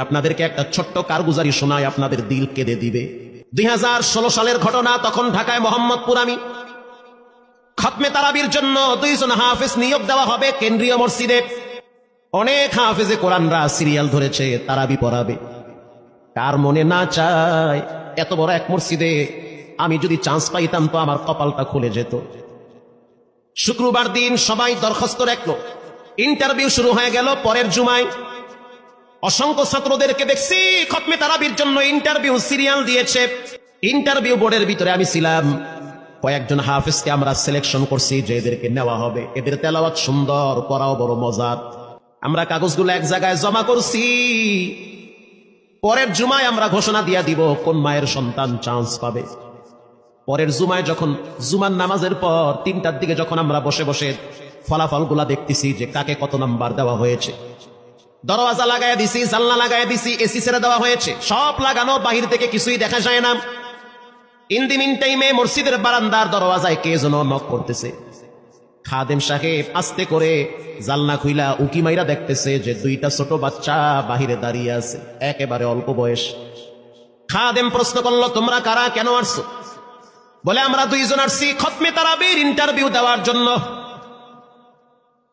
আপনাদেরকে একটা ছোট্ট কারগুজারি শোনায়, আপনাদের দিল কেঁদে দিবে। 2016 সালের ঘটনা। তখন ঢাকায় মোহাম্মদপুর আমি খতমে তারাবির জন্য 2 জন হাফেজ নিয়োগ দেওয়া হবে কেন্দ্রীয় মসজিদে। অনেক হাফেজে কোরআনরা সিরিয়াল ধরেছে তারাবি পড়াবে। কার মনে না চায় এত বড় এক মসজিদে আমি যদি চান্স পাইতাম তো আমার কপালটা খুলে যেত। শুক্রবার দিন সবাই দরখাস্ত রাখলো, ইন্টারভিউ শুরু হয়ে গেল। পরের জুমায় অসংখ্য ছাত্রদেরকে দেখছি খতমে তারাবির জন্য ইন্টারভিউ সিরিয়াল দিয়েছে। ইন্টারভিউ বোর্ডের ভিতরে আমি ছিলাম। কয়েকজন হাফেজকে আমরা সিলেকশন করছি যে এদেরকে নেওয়া হবে। এদের তেলাওয়াত সুন্দর, পড়াও বড় মজার। আমরা কাগজগুলো এক জায়গায় জমা করছি। পরের জুমায় আমরা ঘোষণা দিয়ে দিব কোন মায়ের সন্তান চান্স পাবে। পরের জুমায় যখন জুমার নামাজের পর 3টার দিকে যখন আমরা বসে বসে ফলাফলগুলা দেখতেছি যে কাকে কত নাম্বার দেওয়া হয়েছে, দরওয়াজা লাগায় দিছি, জানলা লাগায় দিছি, এসি ছেড়ে দেওয়া হয়েছে, সব লাগানো, বাহির থেকে কিছুই দেখা যায় না। ইন দি মিন টাইমে মসজিদের বারান্দার দরওয়াজায় কে যেন নক করতেছে। খাদেম সাহেব আস্তে করে জানলা খুইলা উকি মাইরা দেখতেছে যে 2টা ছোট বাচ্চা বাহিরে দাঁড়িয়ে আছে, একেবারে অল্প বয়স। খাদেম প্রশ্ন করলো, তোমরা কারা, কেন আসছো? বলে, আমরা 2 জন আসছি খতমে তারাবির ইন্টারভিউ দেওয়ার জন্য।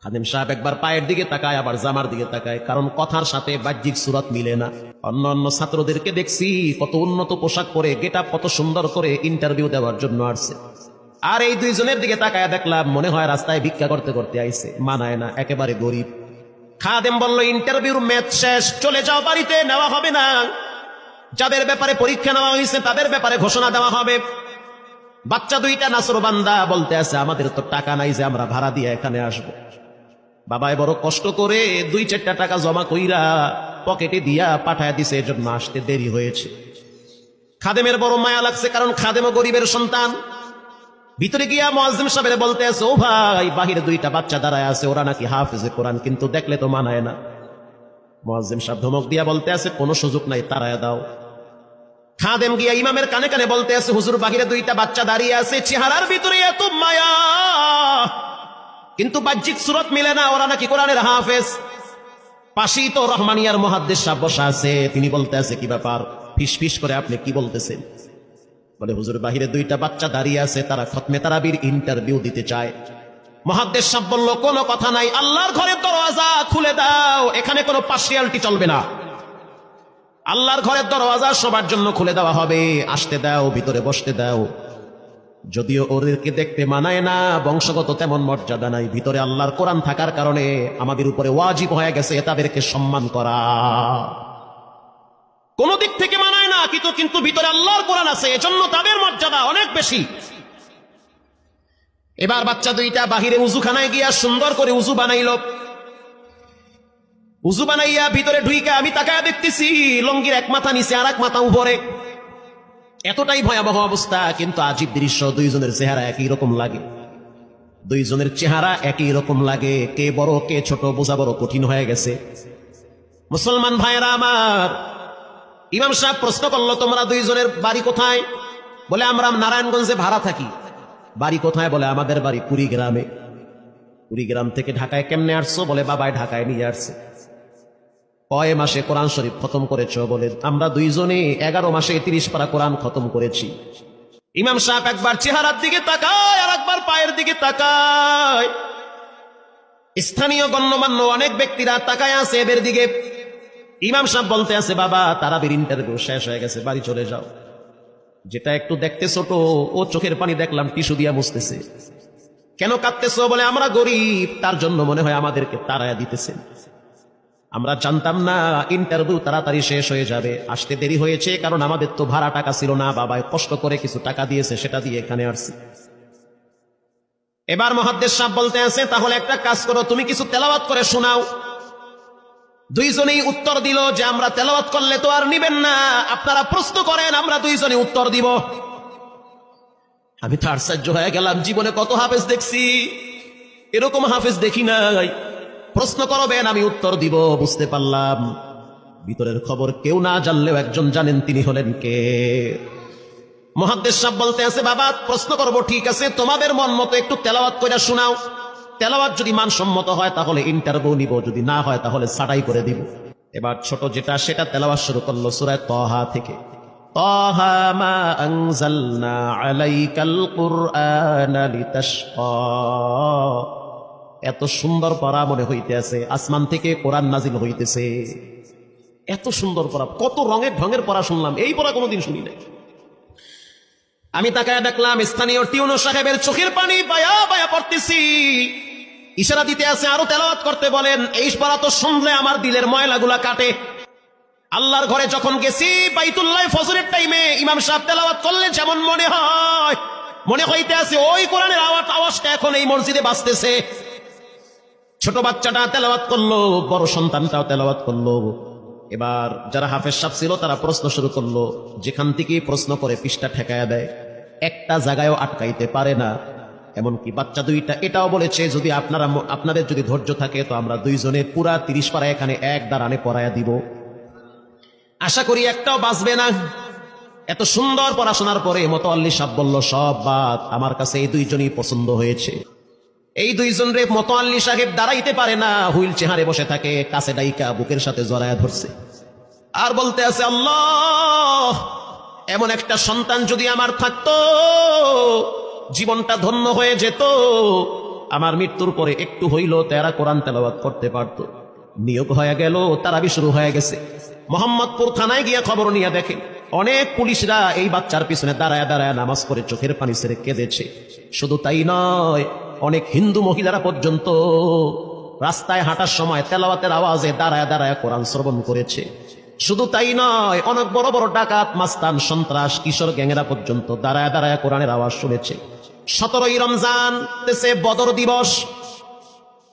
খাদেম সাহেব একবার পায়ের দিকে তাকায়, আবার জামার দিকে তাকায়, কারণ কথার সাথে বাহ্যিক সুরত মিলে না। অন্য ছাত্রদেরকে দেখছি কত উন্নত পোশাক পরে, গেটআপ কত সুন্দর করে ইন্টারভিউ দেওয়ার জন্য আসছে। আর এই 2 জনের দিকে তাকায় দেখলাম মনে হয় রাস্তায় ভিক্ষা করতে করতে আইছে, মানায় না, একেবারে গরিব। খাদেম বলল, ইন্টারভিউর ম্যাচ শেষ, চলে যাও বাড়িতে, নেওয়া হবে না। যাদের ব্যাপারে পরীক্ষা নেওয়া হয়েছে তাদের ব্যাপারে ঘোষণা দেওয়া হবে। বাচ্চা 2টা নাসরবান্দা বলতে আছে, আমাদের তো টাকা নাই যে আমরা ভাড়া দিয়ে এখানে আসবো। বাবায় বড় কষ্ট করে 2-4টা টাকা জমা কইরা পকেটে দিয়া পাঠায় দিছে, এজন্য আসতে দেরি হয়েছে। খাদেমের বড় মায়া লাগছে, কারণ খাদেমও গরিবের সন্তান। ভিতরে গিয়া মুয়াজ্জিম সাহেব বলতে আছে, ও ভাই, বাহিরে 2টা বাচ্চা দাঁড়ায় আছে, ওরা নাকি হাফেজে কোরআন, কিন্তু দেখলে তো মানায় না। মুয়াজ্জিম সাহেব ধমক দিয়া বলতে আছে, কোনো সুযোগ নাই, তাড়ায় দাও। খাদেম গিয়া ইমামের কানে কানে বলতে আছে, হুজুর, বাহিরে 2টা বাচ্চা দাঁড়িয়ে আছে, চেহারার ভিতরে এত মায়া, কিন্তু বাহ্যিক সুরত মিলে না, ওরা নাকি কোরআনের হাফেজ। পাশেই তো রহমানিয়ার মুহাদ্দিস সাহেব বসা আছে, তিনি বলতে আছে, কি ব্যাপার, ফিস ফিস করে আপনি কি বলতেছেন? বলে, হুজুর, বাহিরে 2টা বাচ্চা দাঁড়িয়ে আছে, তারা খতমে তারাবির ইন্টারভিউ দিতে চায়। মুহাদ্দিস সাহেব বলল, কোনো কথা নাই, আল্লাহর ঘরের দরওয়াজা খুলে দাও, এখানে কোনো পার্সিয়ালিটি চলবে না। আল্লাহর ঘরের দরওয়াজা সবার জন্য খুলে দেওয়া হবে, আসতে দাও, ভিতরে বসতে দাও। যদিও ওদেরকে দেখতে মানায় না, বংশগত তেমন মর্যাদা নাই, ভিতরে আল্লাহর কোরআন থাকার কারণে আমাদের উপরে ওয়াজিব হয়ে গেছে তাদেরকে সম্মান করা। কোন দিক থেকে মানায় না, কিন্তু ভিতরে আল্লাহর কোরআন আছে, এজন্য তাদের মর্যাদা অনেক বেশি। এবার বাচ্চা 2টা বাহিরে উজুখানায় গিয়া সুন্দর করে উজু বানাইল। উজু বানাইয়া ভিতরে ঢুইকা আমি তাকায়া দেখতেছি লঙ্গির এক মাথা নিচে আর এক মাথা উপরে। এতটাই ভয়াবহ অবস্থা, কিন্তু আজীব দৃশ্য। 2 জনের চেহারা একই রকম লাগে, 2 জনের চেহারা একই রকম লাগে। কে বড় কে ছোট বোঝা বড় কঠিন হয়ে গেছে। মুসলমান ভাইয়েরা আমার, ইমাম সাহেব প্রশ্ন করলো, তোমরা 2 জনের বাড়ি কোথায়? বলে, আমরা নারায়ণগঞ্জে ভাড়া থাকি। বাড়ি কোথায়? বলে, আমাদের বাড়ি কুড়িগ্রামে। কুড়িগ্রাম থেকে ঢাকায় কেমনে আসছো? বলে, বাবাই ঢাকায় নিয়ে আসছে। কয় মাসে কোরআন শরীফ খতম করেছ? বলে, আমরা 2 জনে 11 মাসে 30 পারা কোরআন খতম করেছি। ইমাম সাহেব একবার চেহারার দিকে তাকায় আর একবার পায়ের দিকে তাকায়। স্থানীয় গণ্যমান্য অনেক ব্যক্তিরা তাকায় আছে এদের দিকে। ইমাম সাহেব বলতে আছে, বাবা, তারাবির ইন্টারভিউ শেষ হয়ে গেছে, বাড়ি চলে যাও। যেটা একটু দেখতে ছোট, ও চোখের পানি দেখলাম টিস্যু দিয়া মুছতেছে। কেন কাঁদতেছো? বলে, আমরা গরিব, তার জন্য মনে হয় আমাদেরকে তাড়ায়া দিতেছে। আমরা জানতাম না ইন্টারভিউ তাড়াতাড়ি শেষ হয়ে যাবে, আসতে দেরি হয়েছে, কারণ আমাদের তো ভাড়া টাকা ছিল না, বাবাই কষ্ট করে কিছু টাকা দিয়েছে, সেটা দিয়ে এখানে আসছি। এবার মুহাদ্দিস সাহেব বলতে আছে, তাহলে একটা কাজ করো, তুমি কিছু তেলাওয়াত করে শোনাও। 2 জনেই উত্তর দিল যে, আমরা তেলাওয়াত করলে তো আর নিবেন না, আপনারা প্রশ্ন করেন, আমরা 2 জনে উত্তর দিব। আমি তো আশ্চর্য হয়ে গেলাম, জীবনে কত হাফেজ দেখছি, এরকম হাফেজ দেখি নাই। প্রশ্ন করবেন, আমি উত্তর দিব। বুঝতে পারলাম ভিতরের খবর কেউ না জানলেও একজন জানেন, তিনি হলেন কে? মুহাদ্দিস সাহেব বলতে আছে, বাবা, প্রশ্ন করব, ঠিক আছে, তোমাদের মন মতো একটু তেলাওয়াত করে শোনাও। তেলাওয়াত যদি মানসম্মত হয় তাহলে ইন্টারভিউ নিব, যদি না হয় তাহলে ছাঁটাই করে দিব। এবার ছোট যেটা সেটা তেলাওয়াত শুরু করলো সূরা তাহা থেকে। তাহা মা আনজালনা আলাইকাল কুরআনা লিতাশকা। এত সুন্দর পড়া মনে হইতেছে আসমান থেকে কোরআন নাজিল হইতেছে। এত সুন্দর পড়া, কত রঙের ঢঙের পড়া শুনলাম, এই পড়া কোনোদিন শুনি নাই। আমি তাকায় দেখলাম স্থানীয় টিউনো সাহেবের চোখের পানি বায়া বায়া পড়তেছি, ইশারা দিতে আছে আরো তেলাওয়াত করতে বলেন। এই পড়া তো শুনলে আমার দিলের ময়লাগুলা কাটে। আল্লাহর ঘরে যখন গেছি বাইতুল্লাহ ফজরের টাইমে ইমাম সাহেব তেলাওয়াত করলে যেমন মনে হয়, মনে হইতে আছে ওই কোরআনের আওয়াজটা এখন এই মসজিদে বাজতেছে। ছোট বাচ্চাটা তেলাওয়াত করলো, বড় সন্তানটাও তেলাওয়াত করলো। এবার যারা হাফেজ সাহেব ছিল তারা প্রশ্ন শুরু করলো, যেখান থেকে প্রশ্ন করে পৃষ্ঠা ঠেকায়া দেয়, একটা জায়গায়ও আটকাইতে পারে না। এমনকি বাচ্চা দুইটা এটাও বলেছে যদি আপনাদের যদি ধৈর্য থাকে তো আমরা দুইজনে পুরা 30 পারা এখানে এক দাঁড়ানে পড়ায়া দিব। আশা করি একটাও বাঁচবে না। এত সুন্দর পড়াশোনার পরে মোতাল্লি সাহেব বলল সব বাদ, আমার কাছে এই দুইজনই পছন্দ হয়েছে। এই দুইজন রে মোতাল্লি সাহেব দাঁড়াইতে পারে না, হুইল চেহারে বসে থাকে, কাছে ডাইকা বুকের সাথে জড়ায়া ধরছে আর বলতে আছে আল্লাহ, এমন একটা সন্তান যদি আমার থাকতো জীবনটা ধন্য হয়ে যেত। আমার মৃত্যুর পরে একটু হইল তেরা কোরআন তেলাওয়াত করতে পারত। নিয়োগ হয়ে গেল, তারাবি শুরু হয়ে গেছে। মোহাম্মদপুর থানায় গিয়ে খবর নিয়ে দেখে অনেক পুলিশরা এই বাচ্চার পিছনে দাঁড়ায় দাঁড়ায় নামাজ পড়ে চোখের পানি ছেড়ে কেঁদেছে। শুধু তাই নয়, অনেক হিন্দু মহিলারা পর্যন্ত রাস্তায় হাঁটার সময় তেলাওয়াতের আওয়াজে দাঁড়ায় দাঁড়ায় কোরআন শ্রবণ করেছে। শুধু তাই নয়, অনেক বড় বড় ডাকাত, মাস্তান, সন্ত্রাস, কিশোর গ্যাংরা পর্যন্ত দাঁড়ায় দাঁড়ায় কোরআনের আওয়াজ শুনেছে। 17ই রমজান দেশে বদর দিবস,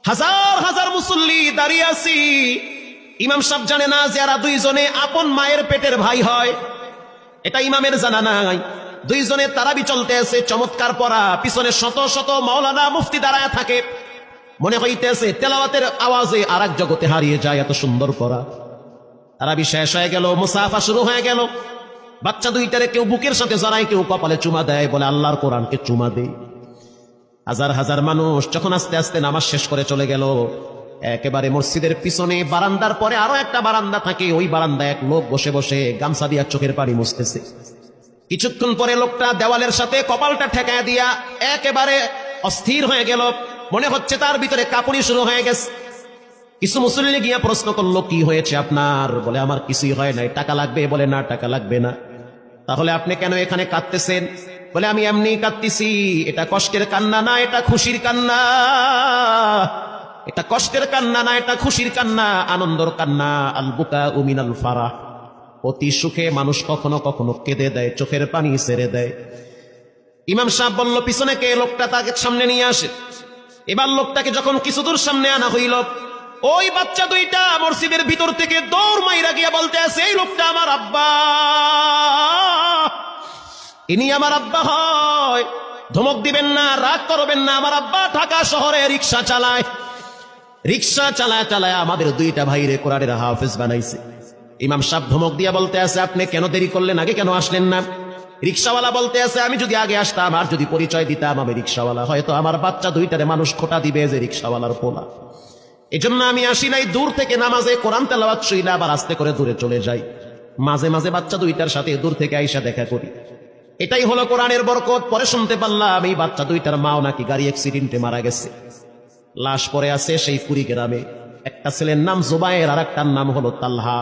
হাজার হাজার মুসল্লি দাঁড়িয়ে আছি। ইমাম সাহেব জানে না যে এরা দুইজনে আপন মায়ের পেটের ভাই হয়, এটা ইমামের জানা নাই। দুইজনে তারাবি চলতে আছে, চমৎকার পড়া, পিছনে শত শত মাওলানা মুফতি দাঁড়ায় থাকে। মনে হইতেছে তেলাওয়াতের আওয়াজে আর এক জগতে হারিয়ে যায়, এত সুন্দর পড়া। তারাবি শেষ হয়ে গেল, মুসাফা শুরু হয়ে গেল। বাচ্চা দুইটারে কেউ বুকের সাথে জড়ায়, কেউ কপালে চুমা দেয়, বলে আল্লাহর কোরআনকে চুমা দেই। হাজার হাজার মানুষ যখন আস্তে আস্তে নামাজ শেষ করে চলে গেল, একেবারে মসজিদের পিছনে বারান্দার পরে আরো একটা বারান্দা থাকে, ওই বারান্দায় এক লোক বসে বসে গামছা দিয়া চোখের পানি মুছতেছে। কিছুক্ষণ পরে লোকটা দেওয়ালের সাথে কপালটা ঠেকায় দিয়া একেবারে অস্থির হয়ে গেল, মনে হচ্ছে তার ভিতরে কাঁপুনি শুরু হয়ে গেছে। কিছু মুসল্লি গিয়া প্রশ্ন করলো, কি হয়েছে আপনার? বলে আমার কিছুই হয় নাই। টাকা লাগবে? বলে না, টাকা লাগবে না। তাহলে আপনি কেন এখানে কাঁদতেছেন? বলে আমি এমনি কাঁদতেছি, এটা কষ্টের কান্না না, এটা খুশির কান্না। এটা কষ্টের কান্না না, এটা খুশির কান্না, আনন্দর কান্না। আল বুকা মিনাল ফারাহ, অতি সুখে মানুষ কখনো কখনো কেঁদে দেয়, চোখের পানি ছেড়ে দেয়। ইমাম সাহেব বলল পিছনে কে? লোকটা তাকে সামনে নিয়ে আসে। এবার লোকটাকে যখন কিছু দূর সামনে আনা হইল, ওই বাচ্চা দুইটা মসজিদের ভিতর থেকে দৌড় মাইরা গিয়া বলতে আছে, এই লোকটা আমার আব্বা, ইনি আমার আব্বা হয়। ধমক দিবেন না, রাগ করবেন না, আমার আব্বা ঢাকা শহরে রিক্সা চালায়। রিক্সা চালায় চালায় আমাদের দুইটা ভাইরে কোরআনের হাফেজ বানাইছে। ইমাম সাহেব ধমক দিয়া বলতে আছে, আপনি কেন দেরি করলেন? আগে কেন আসলেন না? রিক্সাওয়ালা বলতে আছে, আমি যদি আগে আসতাম আর যদি পরিচয় দিতাম আমি রিক্সাওয়ালা, হয়তো আমার বাচ্চা দুইটারে মানুষ খোটা দিবে যে রিক্সাওয়ালার পোলা। এজন্য আমি আসি নাই। দূর থেকে নামাজে কোরআন তেলাওয়াত শুইলা আবার আস্তে করে দূরে চলে যাই। মাঝে মাঝে বাচ্চা দুইটার সাথে দূর থেকে আইসা দেখা করি। এটাই হলো কোরআনের বরকত। পরে শুনতে পারলাম এই বাচ্চা দুইটার মাও নাকি গাড়ি অ্যাক্সিডেন্টে মারা গেছে। লাশ পড়ে আছে সেই কুড়িগ্রামে। একটা ছেলের নাম জুবায়ের আর একটার নাম হলো তালহা।